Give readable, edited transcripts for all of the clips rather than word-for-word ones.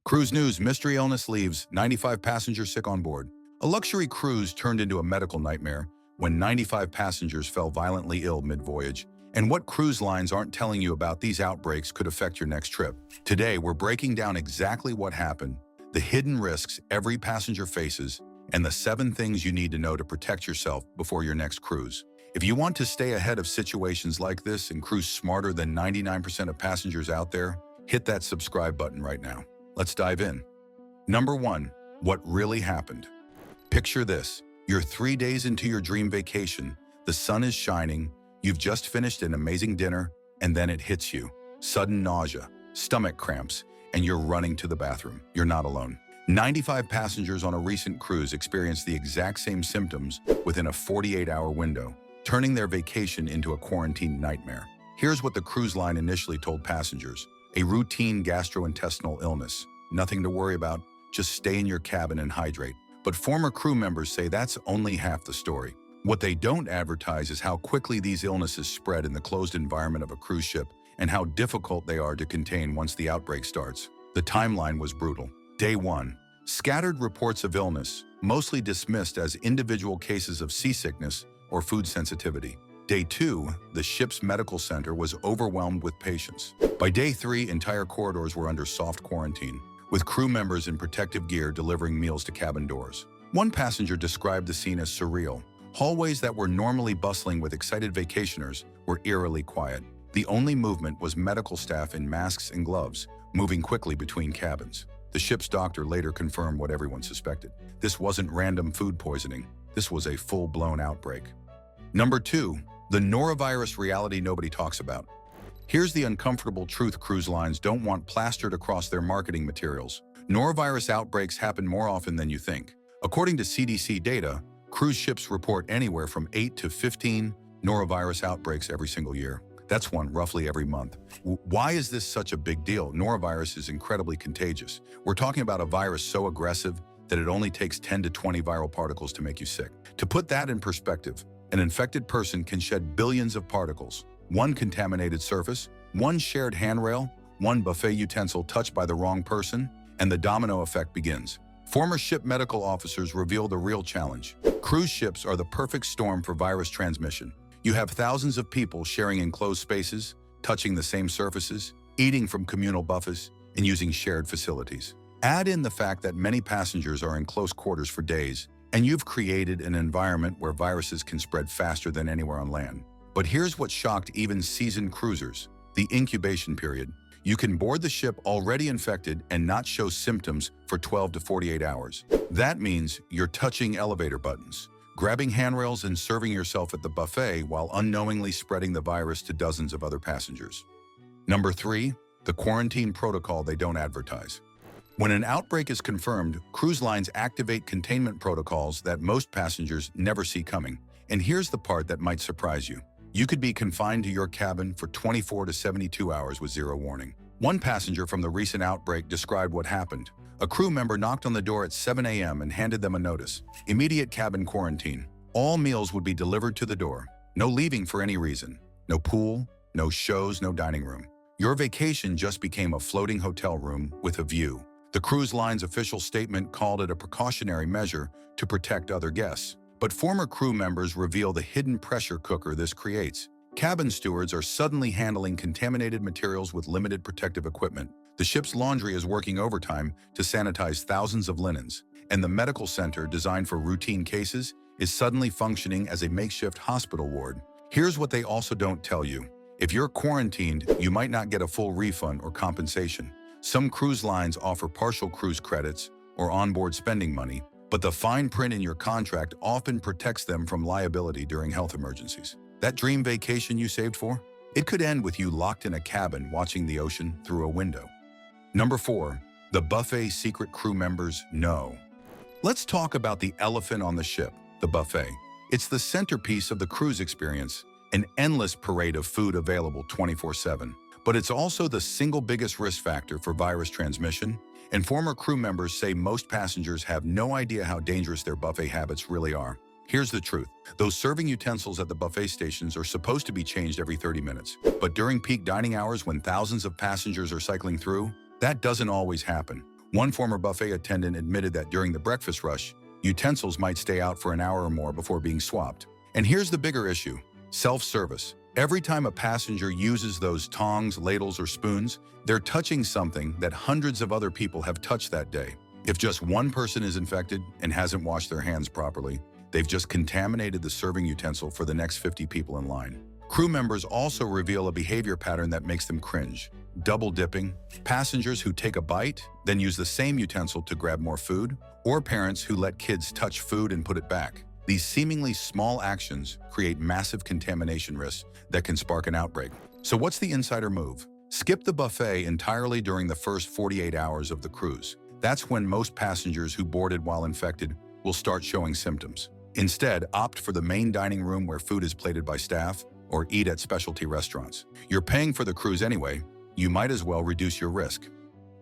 Cruise news, mystery illness leaves 95 passengers sick on board. A luxury cruise turned into a medical nightmare when 95 passengers fell violently ill mid-voyage. And what cruise lines aren't telling you about these outbreaks could affect your next trip. Today, we're breaking down exactly what happened, the hidden risks every passenger faces, and the 7 things you need to know to protect yourself before your next cruise. If you want to stay ahead of situations like this and cruise smarter than 99% of passengers out there, hit that subscribe button right now. Let's dive in. Number 1. What really happened? Picture this. You're 3 days into your dream vacation, the sun is shining, you've just finished an amazing dinner, and then it hits you. Sudden nausea, stomach cramps, and you're running to the bathroom. You're not alone. 95 passengers on a recent cruise experienced the exact same symptoms within a 48-hour window, turning their vacation into a quarantine nightmare. Here's what the cruise line initially told passengers. A routine gastrointestinal illness. Nothing to worry about, just stay in your cabin and hydrate. But former crew members say that's only half the story. What they don't advertise is how quickly these illnesses spread in the closed environment of a cruise ship and how difficult they are to contain once the outbreak starts. The timeline was brutal. Day 1. Scattered reports of illness, mostly dismissed as individual cases of seasickness or food sensitivity. Day 2, the ship's medical center was overwhelmed with patients. By day 3, entire corridors were under soft quarantine, with crew members in protective gear delivering meals to cabin doors. One passenger described the scene as surreal. Hallways that were normally bustling with excited vacationers were eerily quiet. The only movement was medical staff in masks and gloves, moving quickly between cabins. The ship's doctor later confirmed what everyone suspected. This wasn't random food poisoning. This was a full-blown outbreak. Number 2. The norovirus reality nobody talks about. Here's the uncomfortable truth cruise lines don't want plastered across their marketing materials. Norovirus outbreaks happen more often than you think. According to CDC data, cruise ships report anywhere from 8 to 15 norovirus outbreaks every single year. That's one roughly every month. Why is this such a big deal? Norovirus is incredibly contagious. We're talking about a virus so aggressive that it only takes 10 to 20 viral particles to make you sick. To put that in perspective, an infected person can shed billions of particles. One contaminated surface, one shared handrail, one buffet utensil touched by the wrong person, and the domino effect begins. Former ship medical officers reveal the real challenge. Cruise ships are the perfect storm for virus transmission. You have thousands of people sharing enclosed spaces, touching the same surfaces, eating from communal buffets, and using shared facilities. Add in the fact that many passengers are in close quarters for days, and you've created an environment where viruses can spread faster than anywhere on land. But here's what shocked even seasoned cruisers: the incubation period. You can board the ship already infected and not show symptoms for 12 to 48 hours. That means you're touching elevator buttons, grabbing handrails and serving yourself at the buffet while unknowingly spreading the virus to dozens of other passengers. Number 3, the quarantine protocol they don't advertise. When an outbreak is confirmed, cruise lines activate containment protocols that most passengers never see coming. And here's the part that might surprise you. You could be confined to your cabin for 24 to 72 hours with zero warning. One passenger from the recent outbreak described what happened. A crew member knocked on the door at 7 a.m. and handed them a notice. Immediate cabin quarantine. All meals would be delivered to the door. No leaving for any reason. No pool, no shows, no dining room. Your vacation just became a floating hotel room with a view. The cruise line's official statement called it a precautionary measure to protect other guests. But former crew members reveal the hidden pressure cooker this creates. Cabin stewards are suddenly handling contaminated materials with limited protective equipment. The ship's laundry is working overtime to sanitize thousands of linens. And the medical center, designed for routine cases, is suddenly functioning as a makeshift hospital ward. Here's what they also don't tell you. If you're quarantined, you might not get a full refund or compensation. Some cruise lines offer partial cruise credits or onboard spending money, but the fine print in your contract often protects them from liability during health emergencies. That dream vacation you saved for? It could end with you locked in a cabin watching the ocean through a window. Number 4, the buffet secret crew members know. Let's talk about the elephant on the ship, the buffet. It's the centerpiece of the cruise experience, an endless parade of food available 24/7. But it's also the single biggest risk factor for virus transmission, and former crew members say most passengers have no idea how dangerous their buffet habits really are. Here's the truth. Those serving utensils at the buffet stations are supposed to be changed every 30 minutes. But during peak dining hours when thousands of passengers are cycling through, that doesn't always happen. One former buffet attendant admitted that during the breakfast rush, utensils might stay out for an hour or more before being swapped. And here's the bigger issue: self-service. Every time a passenger uses those tongs, ladles, or spoons, they're touching something that hundreds of other people have touched that day. If just one person is infected and hasn't washed their hands properly, they've just contaminated the serving utensil for the next 50 people in line. Crew members also reveal a behavior pattern that makes them cringe: double dipping, passengers who take a bite, then use the same utensil to grab more food, or parents who let kids touch food and put it back. These seemingly small actions create massive contamination risks that can spark an outbreak. So what's the insider move? Skip the buffet entirely during the first 48 hours of the cruise. That's when most passengers who boarded while infected will start showing symptoms. Instead, opt for the main dining room where food is plated by staff, or eat at specialty restaurants. You're paying for the cruise anyway, you might as well reduce your risk.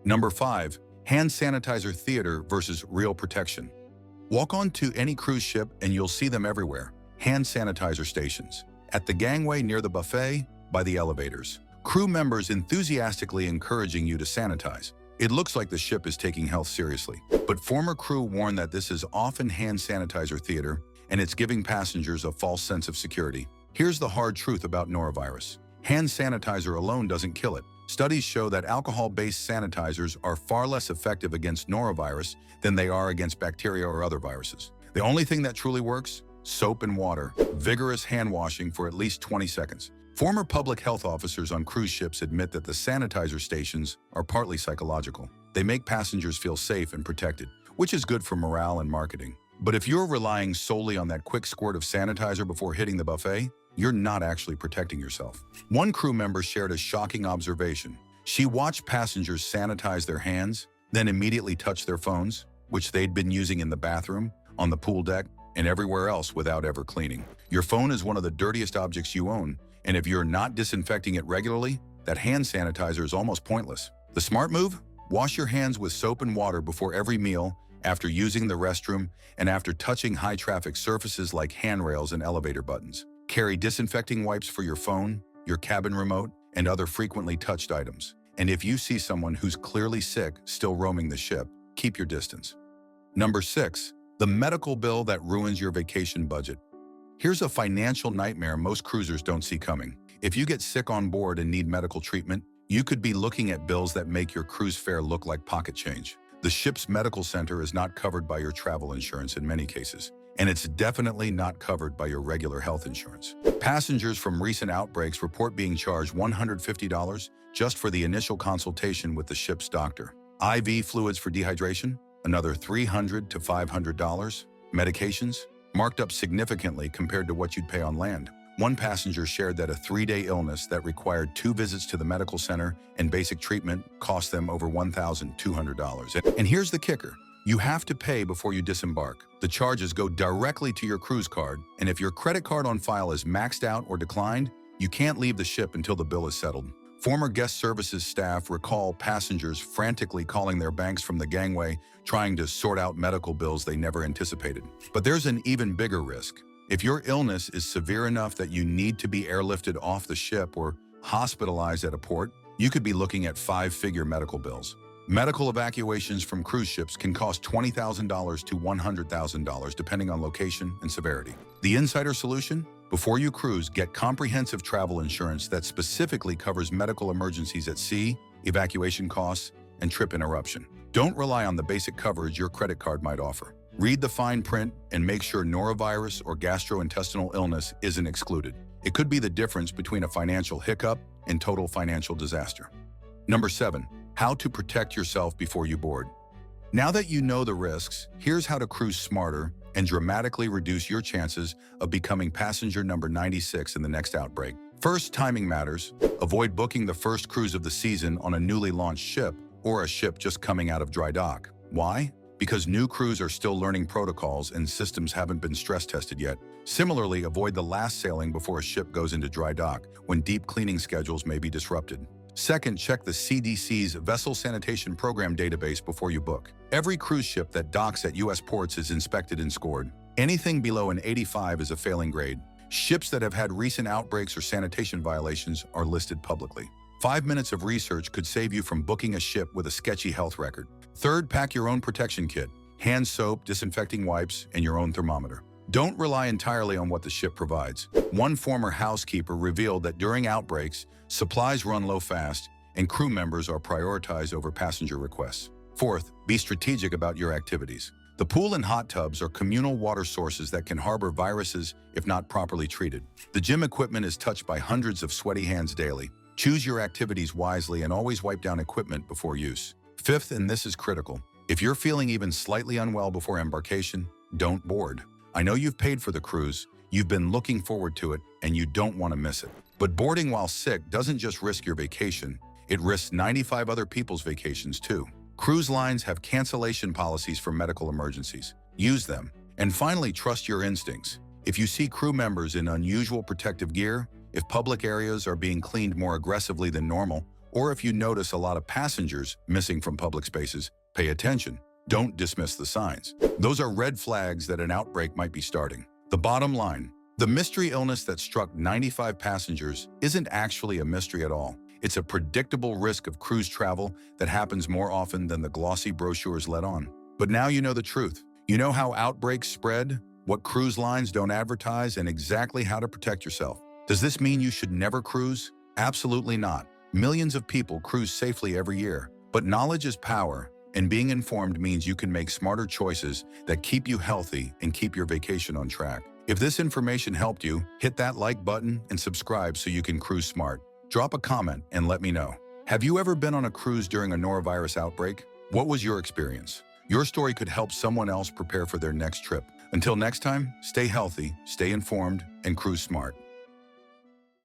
Number 5. Hand sanitizer theater versus real protection. Walk onto any cruise ship and you'll see them everywhere. Hand sanitizer stations. At the gangway near the buffet, by the elevators. Crew members enthusiastically encouraging you to sanitize. It looks like the ship is taking health seriously. But former crew warn that this is often hand sanitizer theater, and it's giving passengers a false sense of security. Here's the hard truth about norovirus. Hand sanitizer alone doesn't kill it. Studies show that alcohol-based sanitizers are far less effective against norovirus than they are against bacteria or other viruses. The only thing that truly works? Soap and water. Vigorous hand washing for at least 20 seconds. Former public health officers on cruise ships admit that the sanitizer stations are partly psychological. They make passengers feel safe and protected, which is good for morale and marketing. But if you're relying solely on that quick squirt of sanitizer before hitting the buffet, you're not actually protecting yourself. One crew member shared a shocking observation. She watched passengers sanitize their hands, then immediately touch their phones, which they'd been using in the bathroom, on the pool deck, and everywhere else without ever cleaning. Your phone is one of the dirtiest objects you own, and if you're not disinfecting it regularly, that hand sanitizer is almost pointless. The smart move? Wash your hands with soap and water before every meal, after using the restroom, and after touching high-traffic surfaces like handrails and elevator buttons. Carry disinfecting wipes for your phone, your cabin remote, and other frequently touched items. And if you see someone who's clearly sick still roaming the ship, keep your distance. Number 6. The medical bill that ruins your vacation budget. Here's a financial nightmare most cruisers don't see coming. If you get sick on board and need medical treatment, you could be looking at bills that make your cruise fare look like pocket change. The ship's medical center is not covered by your travel insurance in many cases, and it's definitely not covered by your regular health insurance. Passengers from recent outbreaks report being charged $150 just for the initial consultation with the ship's doctor. IV fluids for dehydration, another $300 to $500. Medications, marked up significantly compared to what you'd pay on land. One passenger shared that a 3-day illness that required 2 visits to the medical center and basic treatment cost them over $1,200. And here's the kicker. You have to pay before you disembark. The charges go directly to your cruise card, and if your credit card on file is maxed out or declined, you can't leave the ship until the bill is settled. Former guest services staff recall passengers frantically calling their banks from the gangway, trying to sort out medical bills they never anticipated. But there's an even bigger risk. If your illness is severe enough that you need to be airlifted off the ship or hospitalized at a port, you could be looking at 5-figure medical bills. Medical evacuations from cruise ships can cost $20,000 to $100,000 depending on location and severity. The insider solution? Before you cruise, get comprehensive travel insurance that specifically covers medical emergencies at sea, evacuation costs, and trip interruption. Don't rely on the basic coverage your credit card might offer. Read the fine print and make sure norovirus or gastrointestinal illness isn't excluded. It could be the difference between a financial hiccup and total financial disaster. Number 7. How to protect yourself before you board. Now that you know the risks, here's how to cruise smarter and dramatically reduce your chances of becoming passenger number 96 in the next outbreak. First, timing matters. Avoid booking the first cruise of the season on a newly launched ship or a ship just coming out of dry dock. Why? Because new crews are still learning protocols and systems haven't been stress tested yet. Similarly, avoid the last sailing before a ship goes into dry dock, when deep cleaning schedules may be disrupted. Second, check the CDC's Vessel Sanitation Program database before you book. Every cruise ship that docks at U.S. ports is inspected and scored. Anything below an 85 is a failing grade. Ships that have had recent outbreaks or sanitation violations are listed publicly. 5 minutes of research could save you from booking a ship with a sketchy health record. Third, pack your own protection kit, hand soap, disinfecting wipes, and your own thermometer. Don't rely entirely on what the ship provides. One former housekeeper revealed that during outbreaks, supplies run low fast, and crew members are prioritized over passenger requests. Fourth, be strategic about your activities. The pool and hot tubs are communal water sources that can harbor viruses if not properly treated. The gym equipment is touched by hundreds of sweaty hands daily. Choose your activities wisely and always wipe down equipment before use. Fifth, and this is critical, if you're feeling even slightly unwell before embarkation, don't board. I know you've paid for the cruise, you've been looking forward to it, and you don't want to miss it. But boarding while sick doesn't just risk your vacation, it risks 95 other people's vacations too. Cruise lines have cancellation policies for medical emergencies. Use them. And finally, trust your instincts. If you see crew members in unusual protective gear, if public areas are being cleaned more aggressively than normal, or if you notice a lot of passengers missing from public spaces, pay attention. Don't dismiss the signs. Those are red flags that an outbreak might be starting. The bottom line, the mystery illness that struck 95 passengers isn't actually a mystery at all. It's a predictable risk of cruise travel that happens more often than the glossy brochures let on. But now you know the truth. You know how outbreaks spread, what cruise lines don't advertise, and exactly how to protect yourself. Does this mean you should never cruise? Absolutely not. Millions of people cruise safely every year. But knowledge is power, and being informed means you can make smarter choices that keep you healthy and keep your vacation on track. If this information helped you, hit that like button and subscribe so you can cruise smart. Drop a comment and let me know. Have you ever been on a cruise during a norovirus outbreak? What was your experience? Your story could help someone else prepare for their next trip. Until next time, stay healthy, stay informed, and cruise smart.